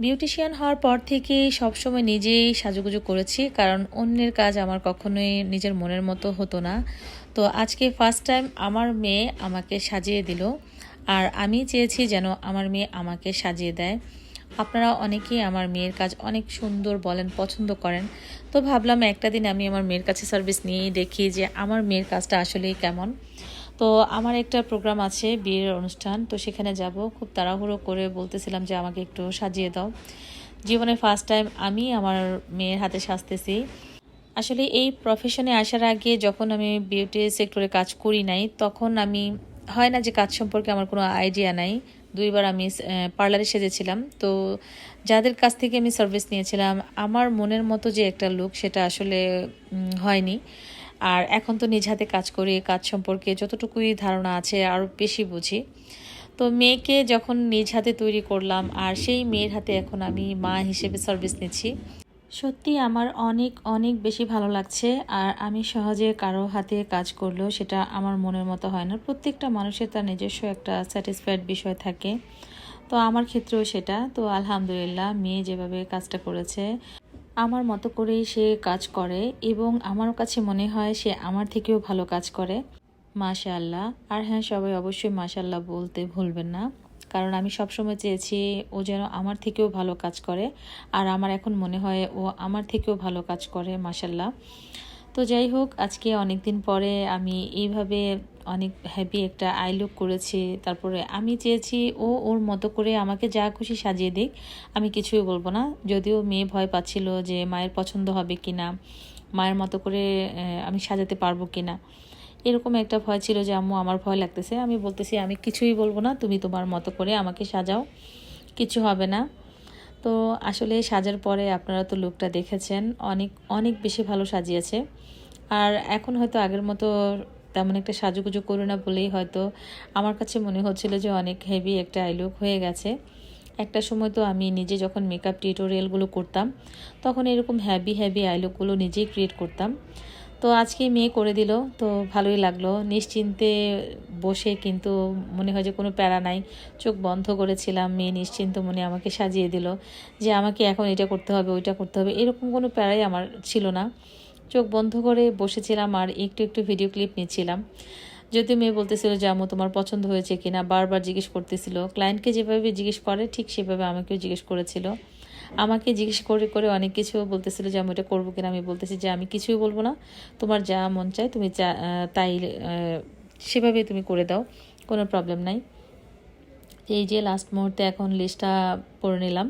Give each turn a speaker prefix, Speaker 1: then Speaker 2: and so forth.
Speaker 1: Beautician হওয়ার পর থেকে সবসময় নিজেই সাজুগুজু করেছি, কারণ অন্যের কাজ আমার কখনোই নিজের মনের মতো হতো না। তো আজকে ফার্স্ট টাইম আমার মেয়ে আমাকে সাজিয়ে দিল, আর আমি চেয়েছি যেন আমার মেয়ে আমাকে সাজিয়ে দেয়। আপনারা অনেকেই আমার মেয়ের কাজ অনেক সুন্দর বলেন, পছন্দ করেন। তো ভাবলাম একটা দিন আমি আমার মেয়ের কাছে সার্ভিস নিয়েই দেখি যে আমার মেয়ের কাজটা আসলেই কেমন। তো আমার একটা প্রোগ্রাম আছে, বিয়ের অনুষ্ঠান, তো সেখানে যাব। খুব তাড়াহুড়ো করে বলতেছিলাম যে আমাকে একটু সাজিয়ে দাও। জীবনে ফার্স্ট টাইম আমি আমার মেয়ের হাতে সাজতেছি। আসলে এই প্রফেশনে আসার আগে যখন আমি বিউটি সেক্টরে কাজ করি নাই, তখন আমি হয় না যে কাজ সম্পর্কে আমার কোনো আইডিয়া নাই। দুইবার আমি পার্লারে সেজেছিলাম। তো যাদের কাছ থেকে আমি সার্ভিস নিয়েছিলাম, আমার মনের মতো যে একটা লুক সেটা আসলে হয়নি। আর এখন তো নিজ হাতে কাজ করি, কাজ সম্পর্কে যতটুকুই ধারণা আছে আরও বেশি বুঝি। তো মেয়েকে যখন নিজ হাতে তৈরি করলাম, আর সেই মেয়ের হাতে এখন আমি মা হিসেবে সার্ভিস নিচ্ছি, সত্যি আমার অনেক অনেক বেশি ভালো লাগছে। আর আমি সহজে কারো হাতে কাজ করলেও সেটা আমার মনের মতো হয় না। প্রত্যেকটা মানুষের তার নিজস্ব একটা স্যাটিসফাইড বিষয় থাকে, তো আমার ক্ষেত্রেও সেটা। তো আলহামদুলিল্লাহ, মেয়ে যেভাবে কাজটা করেছে আমার মতো করেই সে কাজ করে, এবং আমার কাছে মনে হয় সে আমার থেকেও ভালো কাজ করে। মাশাআল্লাহ। আর হ্যাঁ, সবাই অবশ্যই মাশাআল্লাহ বলতে ভুলবেন না, কারণ আমি সবসময় চেয়েছি ও যেন আমার থেকেও ভালো কাজ করে। আর আমার এখন মনে হয় ও আমার থেকেও ভালো কাজ করে, মাশাআল্লাহ। তো যাই হোক, আজকে অনেক দিন পরে আমি এইভাবে অনেক হ্যাপি একটা আই লুক করেছি। তারপরে আমি চেয়েছি ও ওর মতো করে আমাকে যা খুশি সাজিয়ে দিক, আমি কিছুই বলবো না। যদিও মেয়ে ভয় পাচ্ছিল যে মায়ের পছন্দ হবে কি না, মায়ের মতো করে আমি সাজাতে পারবো কি না, এরকম একটা ভয় ছিল যে আম্মু আমার ভয় লাগতেছে। আমি বলতেছি আমি কিছুই বলবো না, তুমি তোমার মতো করে আমাকে সাজাও, কিছু হবে না। তো আসলে সাজার পরে আপনারা তো লুকটা দেখেছেন, অনেক অনেক বেশি ভালো সাজিয়েছে। আর এখন হয়তো আগের মতো তেমন একটা সাজুগুজু করি না বলেই হয়তো আমার কাছে মনে হচ্ছিল যে অনেক হেভি একটা আই লুক হয়ে গেছে। একটা সময় তো আমি নিজে যখন মেকআপ টিউটোরিয়ালগুলো করতাম, তখন এরকম হ্যাভি হ্যাভি আই লুকগুলো নিজেই ক্রিয়েট করতাম। তো আজকে মেয়ে করে দিল, তো ভালোই লাগলো। নিশ্চিন্তে বসে, কিন্তু মনে হয় যে কোনো প্যারা নাই, চোখ বন্ধ করেছিলাম, মেয়ে নিশ্চিন্ত মনে আমাকে সাজিয়ে দিল যে আমাকে এখন এটা করতে হবে, ওইটা করতে হবে, এরকম কোনো প্যারাই আমার ছিল না। চোখ বন্ধ করে বসেছিলাম আর একটু একটু ভিডিও ক্লিপ নিচ্ছিলাম। যদিও মেয়ে বলতেছিল যে আম্মু তোমার পছন্দ হয়েছে কিনা, বারবার জিজ্ঞেস করতেছিল। ক্লায়েন্টকে যেভাবে জিজ্ঞেস করে ঠিক সেভাবে আমাকেও জিজ্ঞেস করেছিল। আমাকে জিজ্ঞেস করে করে অনেক কিছু বলতেছিল যে আমি এটা করবো কিনা। আমি বলতেছি যে আমি কিছুই বলবো না, তোমার যা মন চায় তুমি তাই সেভাবে তুমি করে দাও, কোনো প্রবলেম নাই। এই যে লাস্ট মুহূর্তে এখন লিস্টটা পড়ে নিলাম।